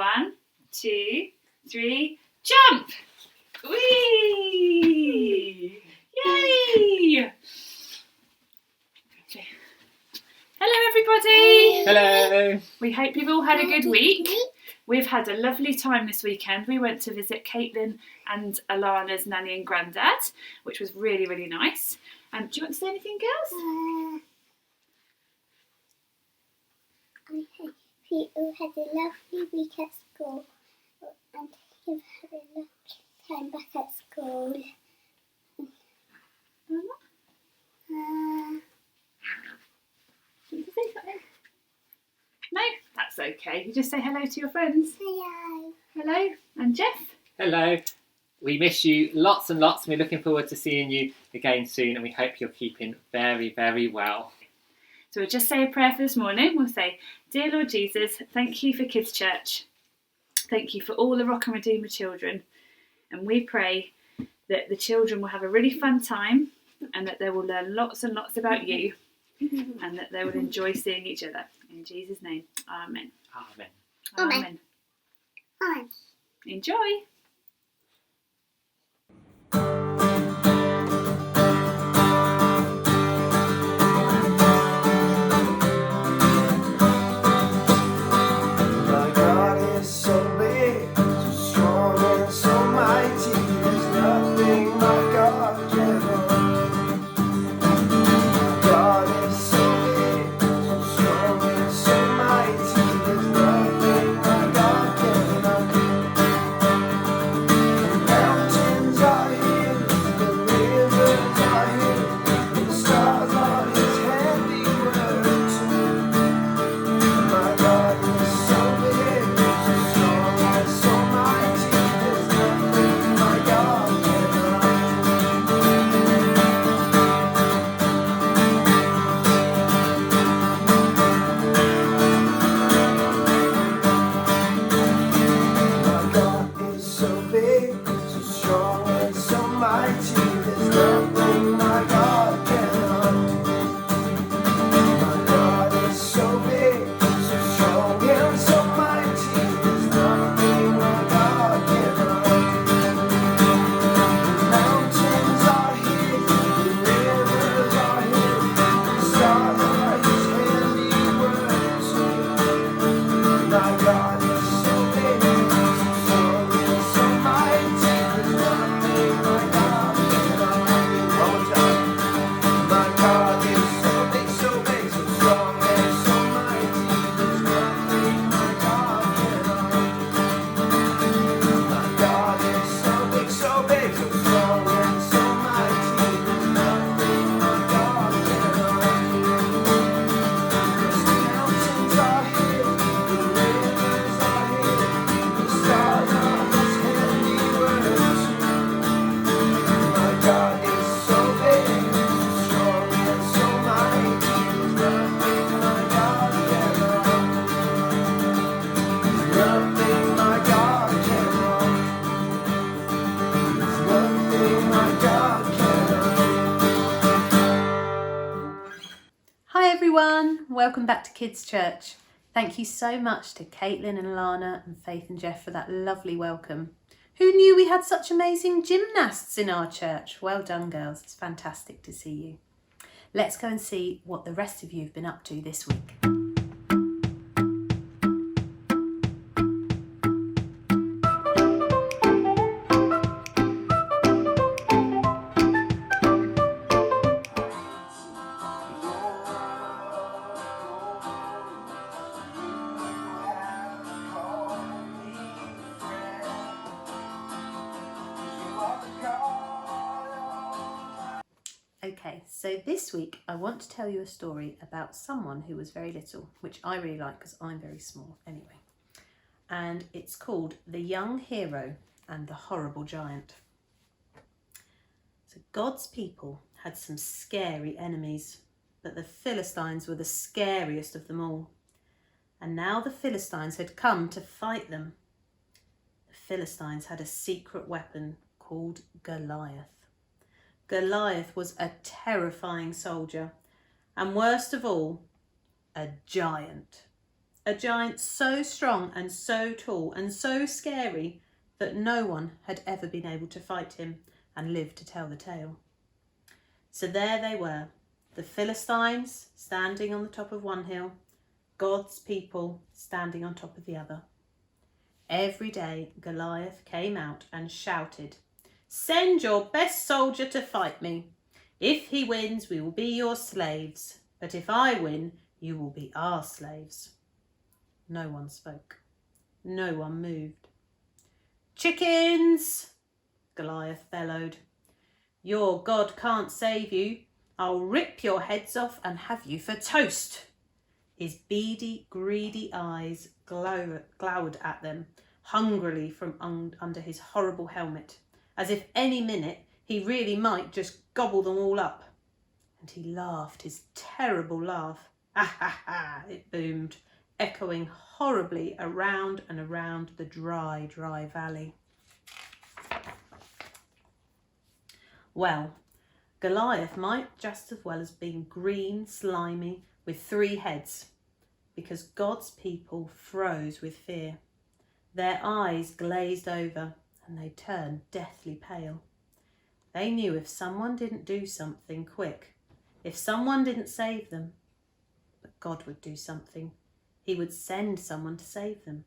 1, 2, 3, jump! Whee! Yay! Hello everybody! Hello! We hope you've all had a good week. We've had a lovely time this weekend. We went to visit Caitlin and Alana's nanny and granddad, which was really, really nice. Do you want to say anything, girls? I hope you all had a lovely week at school and you've had a lovely time back at school. Want to say something? No? That's okay. You just say hello to your friends. Hello. Hello. And Jeff? Hello! We miss you lots and lots. We're looking forward to seeing you again soon, and we hope you're keeping very, very well. So we'll just say a prayer for this morning. We'll say, Dear Lord Jesus, thank you for Kids Church. Thank you for all the Rock+Redeemer children. And we pray that the children will have a really fun time and that they will learn lots and lots about you and that they will enjoy seeing each other. In Jesus' name, amen. Amen. Amen. Hi. Enjoy. My God is so big, so strong and so mighty. There's nothing my God cannot do. God is so big, so strong and so mighty. There's nothing my God cannot do. The mountains are His, the rivers are His, the stars are His handiwork too. My God is so big, so strong and so mighty. There's nothing my God cannot do. My God is so big, so strong and so mighty. There's nothing my God cannot do. My God is so big, so strong and so mighty. There's nothing my God cannot do. The mountains are His, the rivers are His, the stars are His handiwork too. My God is so big, so strong and so mighty. There's nothing my God cannot do. One more time. My God is so big, so strong and so mighty. There's nothing my God cannot do. My God is so big, so strong and so mighty. There's nothing my God cannot do. The mountains are His, the rivers are His, the stars are His handiwork too. My God is so big, so strong and so mighty. There's nothing my God cannot do. There's nothing my God cannot do. There's nothing my God cannot do. Hi everyone, welcome back to Kids Church. Thank you so much to Caitlin and Alana and Faith and Jeff for that lovely welcome. Who knew we had such amazing gymnasts in our church? Well done girls, it's fantastic to see you. Let's go and see what the rest of you have been up to this week. Okay, so this week I want to tell you a story about someone who was very little, which I really like because I'm very small anyway. And it's called The Young Hero and the Horrible Giant. So God's people had some scary enemies, but the Philistines were the scariest of them all. And now the Philistines had come to fight them. The Philistines had a secret weapon called Goliath. Goliath was a terrifying soldier, and worst of all, a giant. a giant so strong and so tall and so scary that no one had ever been able to fight him and live to tell the tale. So there they were, the Philistines standing on the top of one hill, God's people standing on top of the other. Every day Goliath came out and shouted, "Send your best soldier to fight me. If he wins, we will be your slaves. But if I win, you will be our slaves." No one spoke. No one moved. "Chickens!" Goliath bellowed. "Your God can't save you. I'll rip your heads off and have you for toast." His beady, greedy eyes glowered at them, hungrily from under his horrible helmet, as if any minute he really might just gobble them all up. And he laughed his terrible laugh. "Ha ha ha!" it boomed, echoing horribly around and around the dry, dry valley. Well, Goliath might just as well have been green, slimy, with 3 heads, because God's people froze with fear. Their eyes glazed over and they turned deathly pale. They knew if someone didn't do something quick, if someone didn't save them, that God would do something. He would send someone to save them.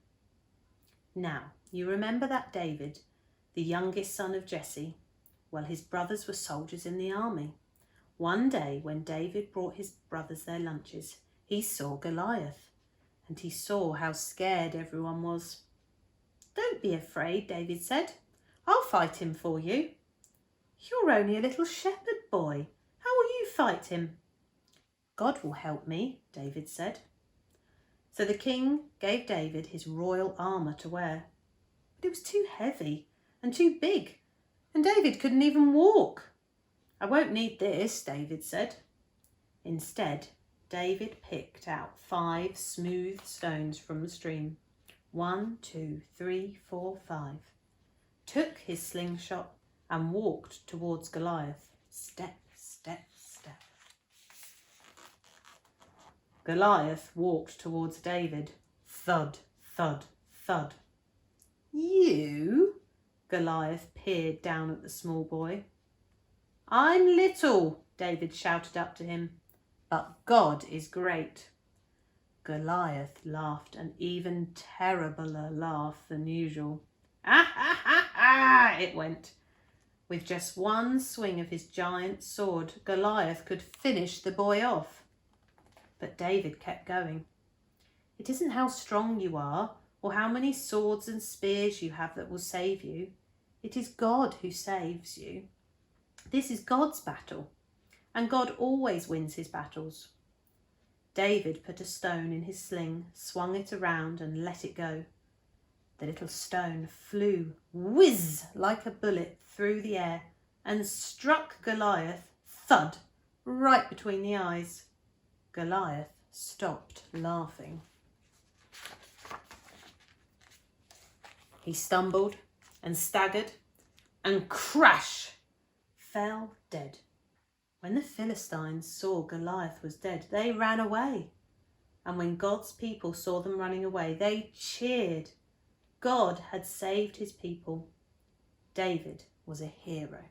Now, you remember that David, the youngest son of Jesse? Well, his brothers were soldiers in the army. One day when David brought his brothers their lunches, he saw Goliath, and he saw how scared everyone was. "Don't be afraid," David said. "I'll fight him for you." "You're only a little shepherd boy. How will you fight him?" "God will help me," David said. So the king gave David his royal armour to wear. But it was too heavy and too big, and David couldn't even walk. "I won't need this," David said. Instead, David picked out 5 smooth stones from the stream. 1, 2, 3, 4, 5. Took his slingshot and walked towards Goliath. Step, step, step. Goliath walked towards David. Thud, thud, thud. "You?" Goliath peered down at the small boy. "I'm little," David shouted up to him, "but God is great." Goliath laughed an even terribler laugh than usual. "Ah, ha, ha, ha!" it went. With just one swing of his giant sword, Goliath could finish the boy off. But David kept going. It isn't how strong you are or how many swords and spears you have that will save you. It is God who saves you. This is God's battle, and God always wins his battles. David put a stone in his sling, swung it around and let it go. The little stone flew whiz like a bullet through the air and struck Goliath, thud, right between the eyes. Goliath stopped laughing. He stumbled and staggered and crash fell dead. When the Philistines saw Goliath was dead, they ran away. And when God's people saw them running away, they cheered. God had saved his people. David was a hero.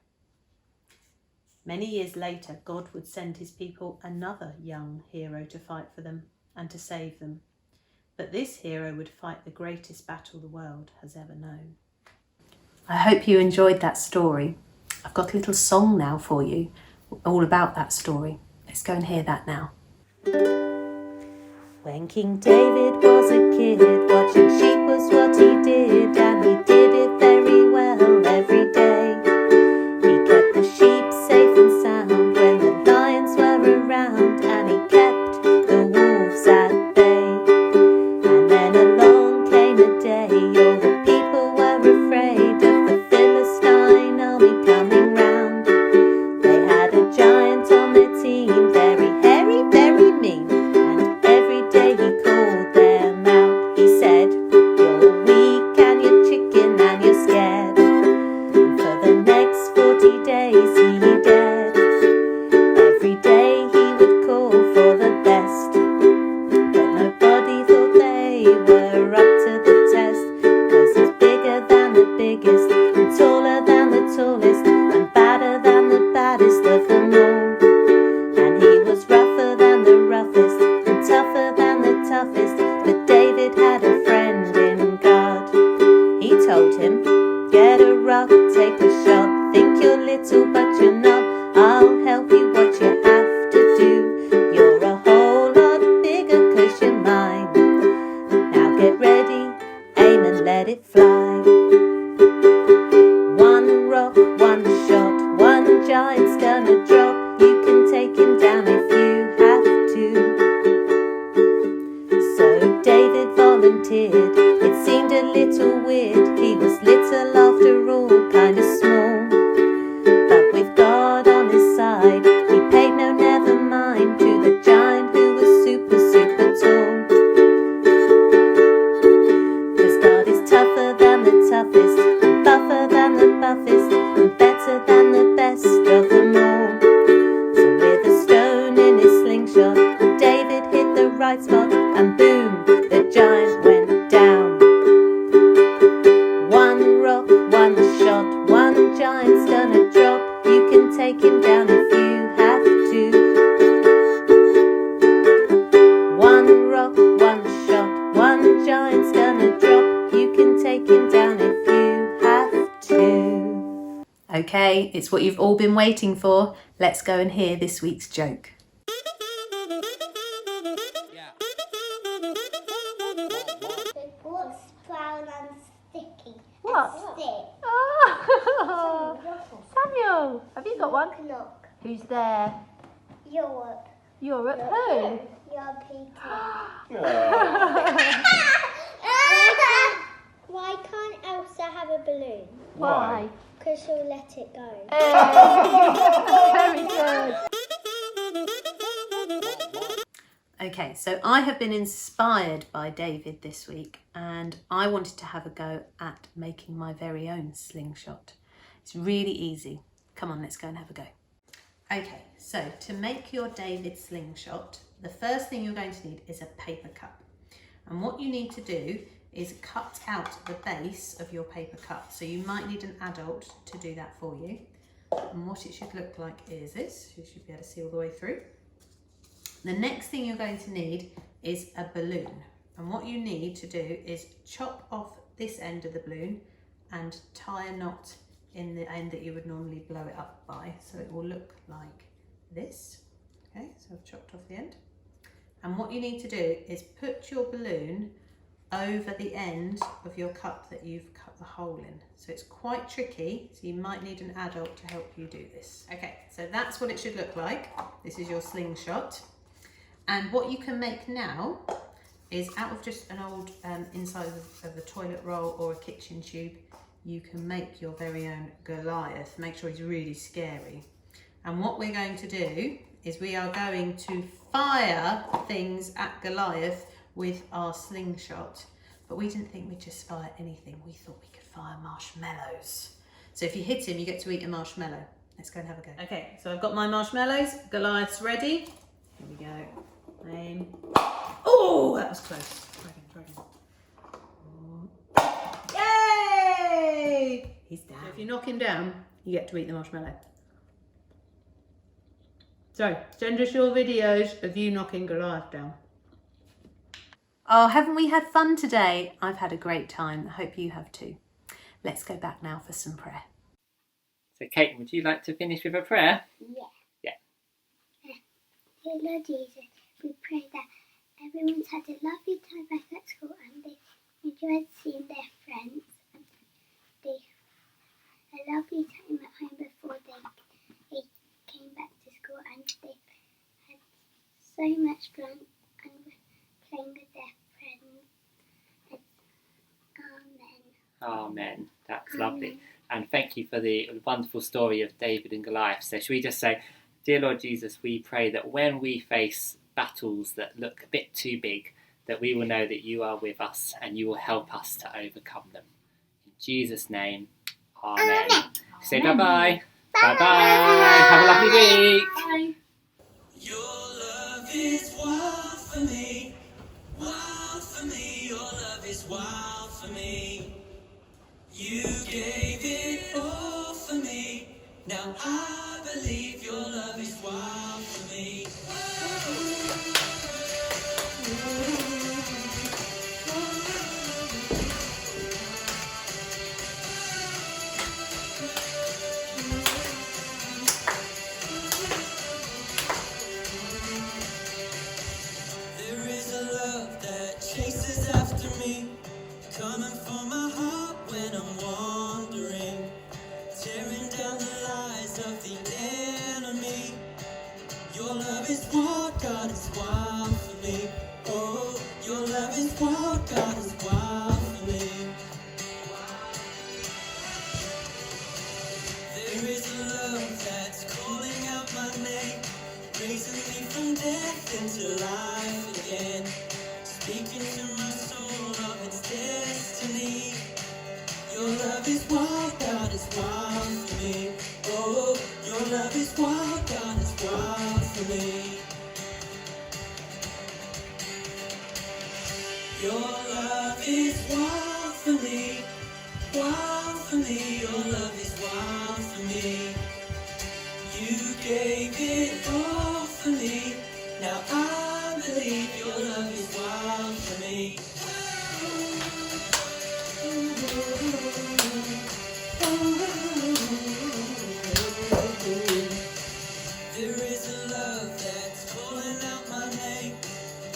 Many years later, God would send his people another young hero to fight for them and to save them. But this hero would fight the greatest battle the world has ever known. I hope you enjoyed that story. I've got a little song now for you, all about that story. Let's go and hear that now. When King David was a kid, watching sheep was what he did, and he did it very well every day. He kept the sheep safe and sound when the lions were around, and he kept the wolves at bay. And then along came a day, all the people were afraid of the Philistine army coming round. They had a giant on their team, very hairy, very mean, and every day he called them out. He said, rock, take a shot. Think you're little but you're not. I'll help you what you have to do. You're a whole lot bigger 'cause you're mine. Now get ready, aim and let it fly. One rock, one shot, one giant's gonna drop. You can take him down if you have to. So David volunteered. It seemed a little weird. He was little after all, kinda small. But with God on his side, he paid no never mind to the giant who was super, super tall. 'Cause God is tougher than the toughest, and buffer than the buffest, and better than the best of them all. So with a stone in his slingshot, David hit the right spot, and boom, the giant went down. One rock, one shot, one giant's gonna drop. You can take him down if you have to. One rock, one shot, one giant's gonna drop. You can take him down if you have to. Okay, it's what you've all been waiting for. Let's go and hear this week's joke. What's brown and sticky? What? A stick. Oh, Samuel, have you got one? Knock. Who's there? Europe. Europe who? European. Why can't Elsa have a balloon? Why? Because she'll let it go. Very good. Okay, so I have been inspired by David this week and I wanted to have a go at making my very own slingshot. It's really easy. Come on, let's go and have a go. Okay, so to make your David slingshot, the first thing you're going to need is a paper cup. And what you need to do is cut out the base of your paper cup. So you might need an adult to do that for you. And what it should look like is this. You should be able to see all the way through. The next thing you're going to need is a balloon. And what you need to do is chop off this end of the balloon and tie a knot in the end that you would normally blow it up by. So it will look like this. Okay, so I've chopped off the end. And what you need to do is put your balloon over the end of your cup that you've cut the hole in. So it's quite tricky, so you might need an adult to help you do this. Okay, so that's what it should look like. This is your slingshot. And what you can make now is out of just an old inside of the toilet roll or a kitchen tube, you can make your very own Goliath. Make sure he's really scary. And what we're going to do is we are going to fire things at Goliath with our slingshot. But we didn't think we'd just fire anything. We thought we could fire marshmallows. So if you hit him, you get to eat a marshmallow. Let's go and have a go. Okay, so I've got my marshmallows. Goliath's ready. Here we go. Aim. Oh, that was close. Dragon. Oh. Yay! He's down. So if you knock him down, you get to eat the marshmallow. So, send us your videos of you knocking Goliath down. Oh, haven't we had fun today? I've had a great time. I hope you have too. Let's go back now for some prayer. So, Kate, would you like to finish with a prayer? Yeah. Yeah. Dear Lord Jesus, we pray that everyone's had a lovely time back at school and they enjoyed seeing their friends. And they had a lovely time at home before they came back to school and they had so much fun and were playing with their friends. And Amen. That's Amen. lovely. And thank you for the wonderful story of David and Goliath. So should we just say, Dear Lord Jesus, we pray that when we face battles that look a bit too big, that we will know that you are with us and you will help us to overcome them. In Jesus' name, Amen. Say bye-bye. Bye-bye. Have a lovely week. Bye. Your love is wild for me, wild for me. Your love is wild for me. You gave it all for me. Now I believe your love is wild for me. for my heart when I'm wandering, tearing down the lies of the enemy. Your love is what God is wild for me. Oh, your love is what God is wild for me. There is a love that's calling out my name, raising me from death into life again, speaking to my soul of its destiny. Your love is what God is wild for me. Oh, your love is what God is wild for me. Your love is wild for me, wild for me. Your love is wild for me. You gave it all for me. Now I believe your love is wild for me. There is a love that's calling out my name,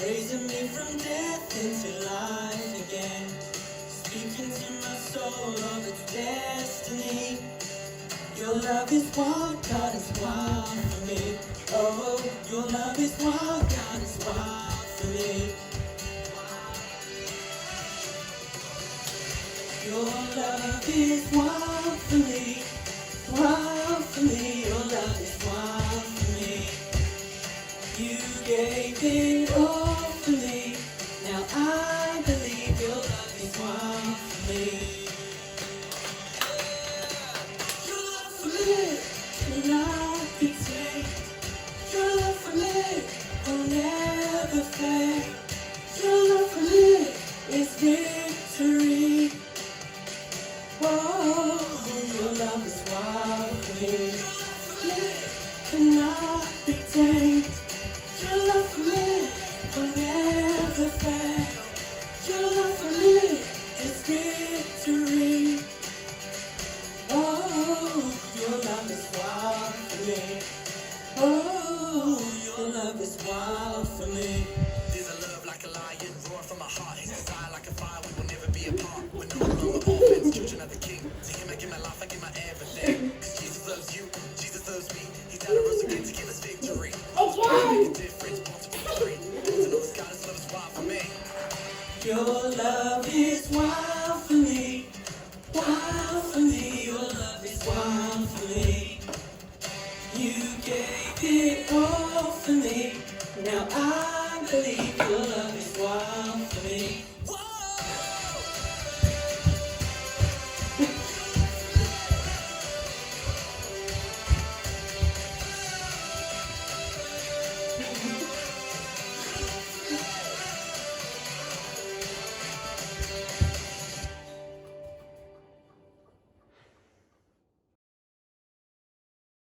raising me from death into life again, speaking to my soul of its destiny. Your love is what God is wild for me. Oh, your love is what God is wild for me. Your love is wild for me, wild for me. Your love is wild for me. You gave it all for me. Now I believe your love is wild for me. Your love for me cannot be tamed. Your love for me will never fade. Your love for me is victory. Oh, your love is wild for me. Your love for me cannot be tamed. Your love for me will never fade. Your love for me is victory. Oh, your love is wild for me. Oh, your love is wild for me. There's a love like a lion, roar from my heart. His desire like a fire, we will never be apart. We're no longer orphans, children of the King. To him I give my life, I give my everything. Cause Jesus loves you, Jesus loves me. He died and rose again to give us victory. Make a difference, born to be free. To know this God, His love is wild for me. Your love is wild for me, wild for me. Your love is wild for me. You gave it all for me. Now I believe your love